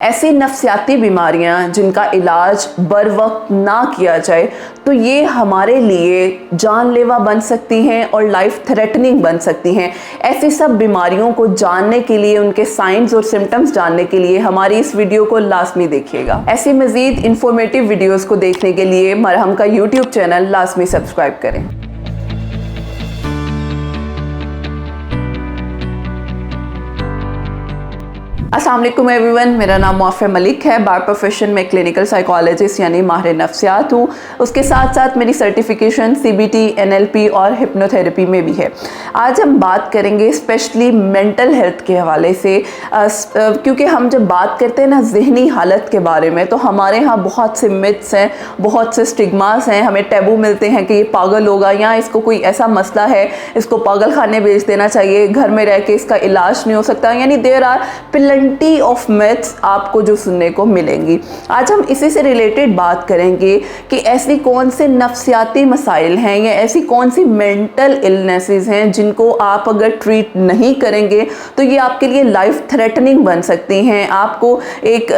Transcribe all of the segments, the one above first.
ऐसी नफ्सियाती बीमारियां जिनका इलाज बर वक्त ना किया जाए तो ये हमारे लिए जानलेवा बन सकती हैं और लाइफ थ्रेटनिंग बन सकती हैं। ऐसी सब बीमारियों को जानने के लिए, उनके साइंस और सिम्टम्स जानने के लिए हमारी इस वीडियो को लाजमी देखिएगा। ऐसी मज़ीद इंफॉर्मेटिव वीडियोस को देखने के लिए मरहम का यूट्यूब चैनल लाजमी सब्सक्राइब करें। अस्सलाम वालेकुम एवरीवन, मेरा नाम मुआफ़िया मलिक है। बाय प्रोफेशन में क्लिनिकल साइकोलॉजिस्ट यानी माहिर नफ्सियात हूँ। उसके साथ साथ मेरी सर्टिफिकेशन CBT, NLP और हिप्नोथेरेपी में भी है। आज हम बात करेंगे स्पेशली मेंटल हेल्थ के हवाले से, क्योंकि हम जब बात करते हैं ना जहनी हालत के बारे में, तो हमारे यहाँ बहुत से मिथ्स हैं, बहुत से स्टिग्मास हैं। हमें टैबू मिलते हैं कि ये पागल होगा या इसको कोई ऐसा मसला है, इसको पागल खाने भेज देना चाहिए, घर में रह के इसका इलाज नहीं हो सकता। यानी there are plenty of myths आपको जो सुनने को मिलेंगी। आज हम इसी से रिलेटेड बात करेंगे कि ऐसी कौन से नफ्सियाती मसाइल हैं या ऐसी कौन सी मेंटल इलनेसेस हैं जिनको आप अगर ट्रीट नहीं करेंगे तो ये आपके लिए लाइफ थ्रेटनिंग बन सकती हैं। आपको एक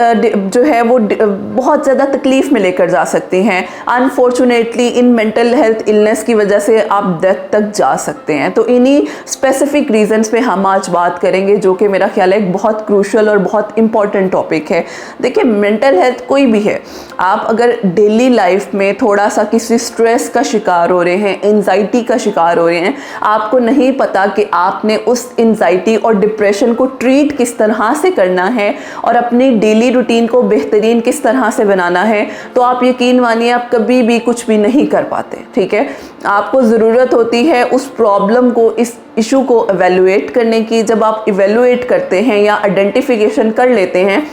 जो है वो बहुत ज़्यादा तकलीफ़ में लेकर जा सकती हैं। Unfortunately in mental health illness की वजह से आप डेथ तक जा सकते हैं। तो इन्हीं स्पेसिफिक रीजंस पे हम आज बात करेंगे, जो कि मेरा ख्याल है एक बहुत क्रूशल और बहुत इंपॉर्टेंट टॉपिक है। देखिए, मेंटल हेल्थ कोई भी है, आप अगर डेली लाइफ में थोड़ा सा किसी स्ट्रेस का शिकार हो रहे हैं, एंजाइटी का शिकार हो रहे हैं, आपको नहीं पता कि आपने उस एंजाइटी और डिप्रेशन को ट्रीट किस तरह से करना है और अपनी डेली रूटीन को बेहतरीन किस तरह से बनाना है, तो आप यकीन मानिए आप कभी भी कुछ भी नहीं कर पाते। ठीक है, आपको ज़रूरत होती है उस प्रॉब्लम को, इस इशू को एवेलुएट करने की। जब आप इवेलुएट करते हैं या आइडेंटिफिकेशन कर लेते हैं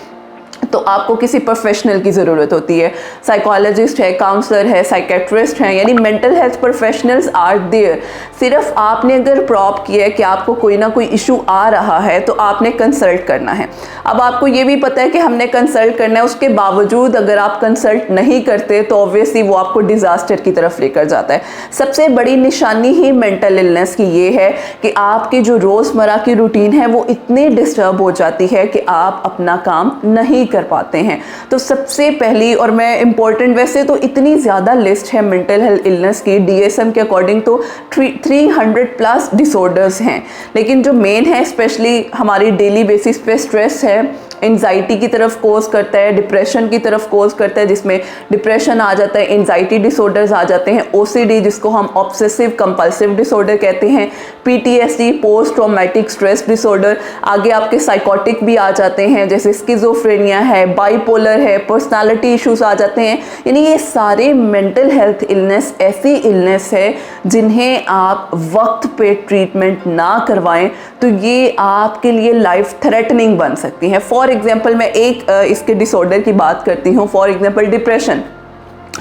तो आपको किसी प्रोफेशनल की ज़रूरत होती है। साइकोलॉजिस्ट है, काउंसलर है, साइकेट्रिस्ट है, यानी mental health professionals are there. सिर्फ आपने अगर प्रॉप किया है कि आपको कोई ना कोई इशू आ रहा है तो आपने कंसल्ट करना है। अब आपको ये भी पता है कि हमने कंसल्ट करना है, उसके बावजूद अगर आप कंसल्ट नहीं करते तो ऑब्वियसली वो आपको डिज़ास्टर की तरफ लेकर जाता है। सबसे बड़ी निशानी ही मेंटल इलनेस की ये है कि आपकी जो रोज़मर्रा की रूटीन है वो इतनी डिस्टर्ब हो जाती है कि आप अपना काम नहीं कर पाते हैं। तो सबसे पहली, और मैं इम्पोर्टेंट, वैसे तो इतनी ज़्यादा लिस्ट है मेंटल हेल्थ इलनेस की, DSM के अकॉर्डिंग तो 300+ डिसऑर्डर्स हैं, लेकिन जो मेन है स्पेशली हमारी डेली बेसिस पे स्ट्रेस है, एंजाइटी की तरफ कोज करता है, डिप्रेशन की तरफ कोज करता है, जिसमें डिप्रेशन आ जाता है, एंजाइटी डिसऑर्डर्स आ जाते हैं, OCD जिसको हम ऑब्सेसिव कंपल्सिव डिसऑर्डर कहते हैं, PTSD post traumatic stress disorder, आगे आपके साइकोटिक भी आ जाते हैं जैसे स्किज़ोफ्रेनिया है, बाइपोलर है, पर्सनालिटी इश्यूज आ जाते हैं। यानी ये सारे मेंटल हेल्थ इलनेस ऐसी इलनेस है जिन्हें आप वक्त पे ट्रीटमेंट ना करवाएं तो ये आपके लिए लाइफ थ्रेटनिंग बन सकती है। फॉर एग्जाम्पल मैं एक इसके डिसऑर्डर की बात करती हूँ। फॉर एग्जाम्पल डिप्रेशन,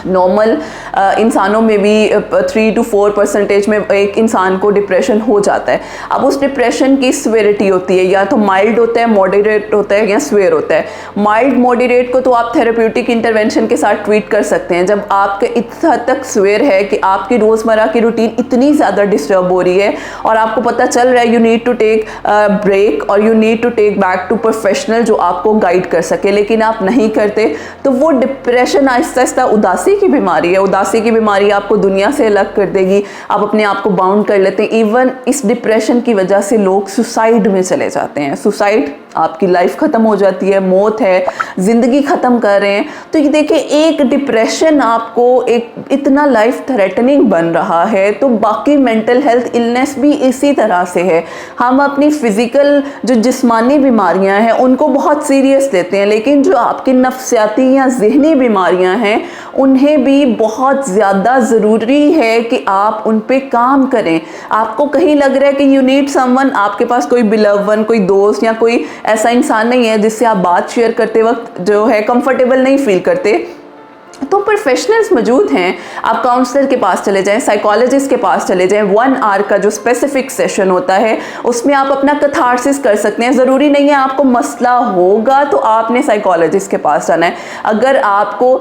नॉर्मल इंसानों में भी 3 to 4% में एक इंसान को डिप्रेशन हो जाता है। अब उस डिप्रेशन की सिवियरिटी होती है, या तो माइल्ड होता है, मॉडरेट होता है या स्वेयर होता है। माइल्ड मॉडरेट को तो आप थेरेप्यूटिक इंटरवेंशन के साथ ट्रीट कर सकते हैं। जब आपके इस हद तक स्वेयर है कि आपकी रोज़मर्रा की रूटीन इतनी ज़्यादा डिस्टर्ब हो रही है और आपको पता चल रहा है you need to take break और you need to take back to professional जो आपको गाइड कर सके, लेकिन आप नहीं करते, तो वो डिप्रेशन आहिस्ता आहिस्ता उदासी की बीमारी है। उदासी की बीमारी आपको दुनिया से अलग कर देगी, आप अपने आप को बाउंड कर लेते हैं। इवन इस डिप्रेशन की वजह से लोग सुसाइड में चले जाते हैं। सुसाइड, आपकी लाइफ ख़त्म हो जाती है, मौत है, ज़िंदगी ख़त्म कर रहे हैं। तो ये देखिए, एक डिप्रेशन आपको एक इतना लाइफ थ्रेटनिंग बन रहा है, तो बाकी मेंटल हेल्थ इलनेस भी इसी तरह से है। हम अपनी फ़िज़िकल जो जिस्मानी बीमारियां हैं उनको बहुत सीरियस लेते हैं, लेकिन जो आपकी नफ्सियाती या ज़हनी बीमारियां हैं उन्हें भी बहुत ज़्यादा ज़रूरी है कि आप उन पे काम करें। आपको कहीं लग रहा है कि यू नीड समवन, आपके पास कोई बिलवन, कोई दोस्त या कोई ऐसा इंसान नहीं है जिससे आप बात शेयर करते वक्त जो है कंफर्टेबल नहीं फील करते, तो प्रोफेशनल्स मौजूद हैं, आप काउंसलर के पास चले जाएं, साइकोलॉजिस्ट के पास चले जाएं। 1 आवर का जो स्पेसिफिक सेशन होता है उसमें आप अपना कैथार्सिस कर सकते हैं। ज़रूरी नहीं है आपको मसला होगा तो आपने साइकोलॉजिस्ट के पास जाना है। अगर आपको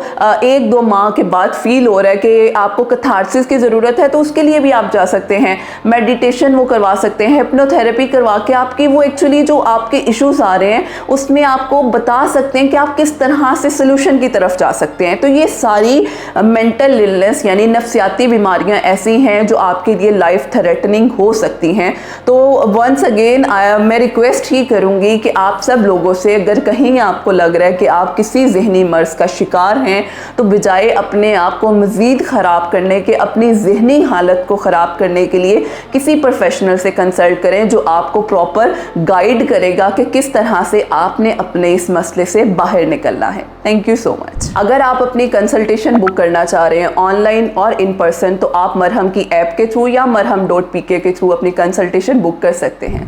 1-2 माह के बाद फील हो रहा है कि आपको कैथार्सिस की ज़रूरत है तो उसके लिए भी आप जा सकते हैं। मेडिटेशन वो करवा सकते हैं, हिप्नोथेरेपी करवा के आपकी वो एक्चुअली जो आपके इश्यूज़ आ रहे हैं उसमें आपको बता सकते हैं कि आप किस तरह से सोल्यूशन की तरफ जा सकते हैं। तो ये सारी मेंटल इलनेस यानी नफ्सियाती बीमारियां ऐसी हैं जो आपके लिए लाइफ थ्रेटनिंग हो सकती हैं। तो वंस अगेन मैं रिक्वेस्ट ही करूंगी कि आप सब लोगों से, अगर कहीं आपको लग रहा है कि आप किसी जहनी मर्ज का शिकार हैं तो बजाय अपने आप को मज़ीद ख़राब करने के, अपनी जहनी हालत को ख़राब करने के लिए किसी प्रोफेशनल से कंसल्ट करें जो आपको प्रॉपर गाइड करेगा कि किस तरह से आपने अपने इस मसले से बाहर निकलना है। Thank you so much. अगर आप अपनी कंसल्टेशन बुक करना चाह रहे हैं ऑनलाइन और इन पर्सन तो आप मरहम की ऐप के थ्रू या marham.pk के थ्रू अपनी कंसल्टेशन बुक कर सकते हैं।